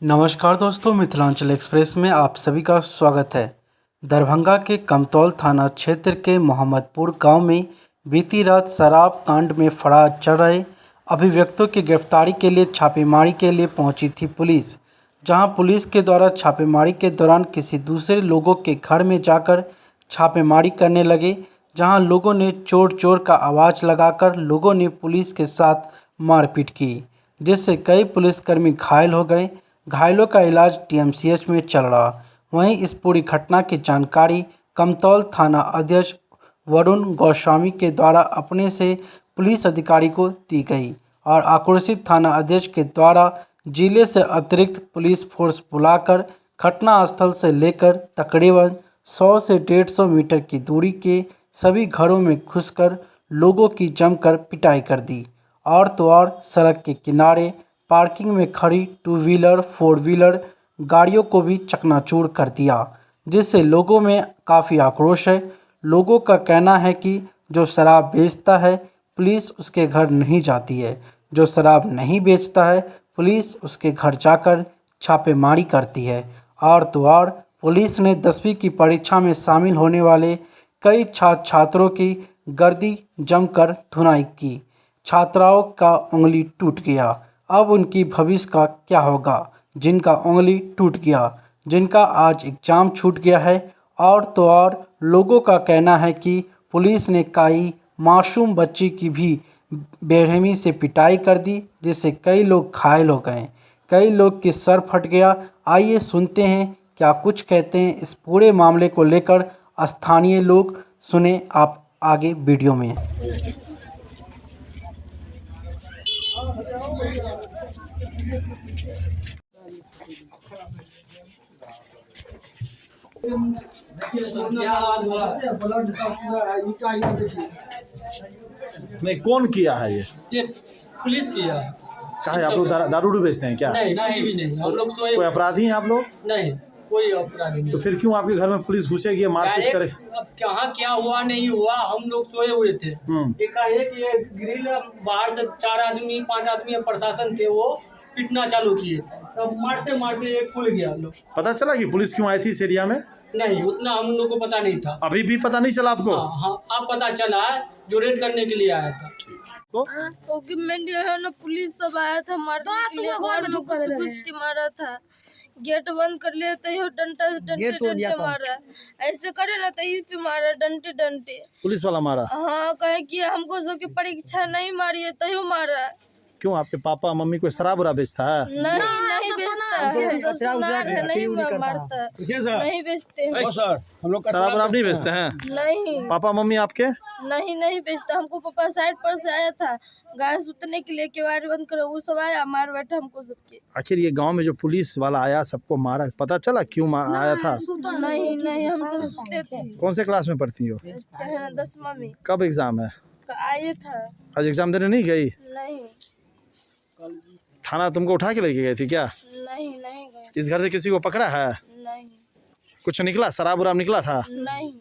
नमस्कार दोस्तों, मिथिलांचल एक्सप्रेस में आप सभी का स्वागत है। दरभंगा के कमतौल थाना क्षेत्र के मोहम्मदपुर गांव में बीती रात शराब कांड में फरार चल रहे अभियुक्तों की गिरफ्तारी के लिए छापेमारी के लिए पहुंची थी पुलिस। जहां पुलिस के द्वारा छापेमारी के दौरान किसी दूसरे लोगों के घर में जाकर छापेमारी करने लगे, जहां लोगों ने चोर चोर का आवाज़ लगाकर लोगों ने पुलिस के साथ मारपीट की, जिससे कई पुलिसकर्मी घायल हो गए। घायलों का इलाज टीएमसीएच में चल रहा। वहीं इस पूरी घटना की जानकारी कमतौल थाना अध्यक्ष वरुण गोस्वामी के द्वारा अपने से पुलिस अधिकारी को दी गई और आक्रोशित थाना अध्यक्ष के द्वारा जिले से अतिरिक्त पुलिस फोर्स बुलाकर घटनास्थल से लेकर तकरीबन 100 से 150 मीटर की दूरी के सभी घरों में घुसकर लोगों की जमकर पिटाई कर दी। और तो और सड़क के किनारे पार्किंग में खड़ी 2 व्हीलर 4 व्हीलर गाड़ियों को भी चकनाचूर कर दिया, जिससे लोगों में काफ़ी आक्रोश है। लोगों का कहना है कि जो शराब बेचता है पुलिस उसके घर नहीं जाती है, जो शराब नहीं बेचता है पुलिस उसके घर जाकर छापेमारी करती है। और तो और पुलिस ने 10वीं की परीक्षा में शामिल होने वाले कई छात्रों की गर्दी जमकर धुनाई की। छात्राओं का उंगली टूट गया। अब उनकी भविष्य का क्या होगा? जिनका उंगली टूट गया, जिनका आज एग्ज़ाम छूट गया है। और तो और लोगों का कहना है कि पुलिस ने कई मासूम बच्ची की भी बेरहमी से पिटाई कर दी, जिससे कई लोग घायल हो गए, कई लोग के सर फट गया। आइए सुनते हैं क्या कुछ कहते हैं इस पूरे मामले को लेकर स्थानीय लोग। सुने आप आगे वीडियो में। नहीं, कौन किया है ये पुलिस किया है। क्या है? आप लोग दारू बेचते हैं क्या? नहीं, कुछ भी नहीं। हम लोग सोए। कोई अपराधी हैं आप लोग? नहीं, कोई अपराधी नहीं। तो फिर क्यों आपके घर में पुलिस घुसेगी, मारपीट करे? अब कहाँ क्या हुआ नहीं हुआ, हम लोग सोए हुए थे। एकाएक ये ग्रिल बाहर से 4 आदमी 5 आदमी प्रशासन थे, वो पीटना चालू किए। तब मारते मारते एक खुल गया। लोग पता चला कि पुलिस क्यों आई थी इस एरिया में? नहीं, उतना हम लोग को पता नहीं था। अभी भी पता नहीं चला आपको? हाँ, अब पता चला है, जो रेड करने के लिए आया था। तो पुलिस सब आया था, घुस के मारा था। गेट बंद कर लिया तो डंटे मारा, ऐसे करे ना तो पे मारा, डंटे। पुलिस वाला मारा? हाँ, कहे कि हमको जो की परीक्षा नहीं मारी है तो मारा। क्यों, आपके पापा मम्मी कोई शराब उराब बेचता है? नहीं बेचता, नहीं मारता, नहीं बेचते हैं। हम लोग शराब उराब नहीं बेचते हैं? नहीं। पापा मम्मी आपके? नहीं बेचता। हमको पापा साइड पर से आया था गाय सुतने के लिए, केवाड़ी बंद करो, वो सब आया मार बैठा हमको सबके। आखिर ये गांव में जो पुलिस वाला आया सबको मारा, पता चला क्यों आया था? नहीं, हम सब सुते थे। कौन से क्लास में पढ़ती हो? 10वीं में। कब एग्जाम है? आए था। आज एग्जाम देने नहीं गई? नहीं। थाना तुमको उठा के लेके गई थी क्या? नहीं गए। इस घर से किसी को पकड़ा है? नहीं। कुछ निकला, शराब उराब निकला था? नहीं।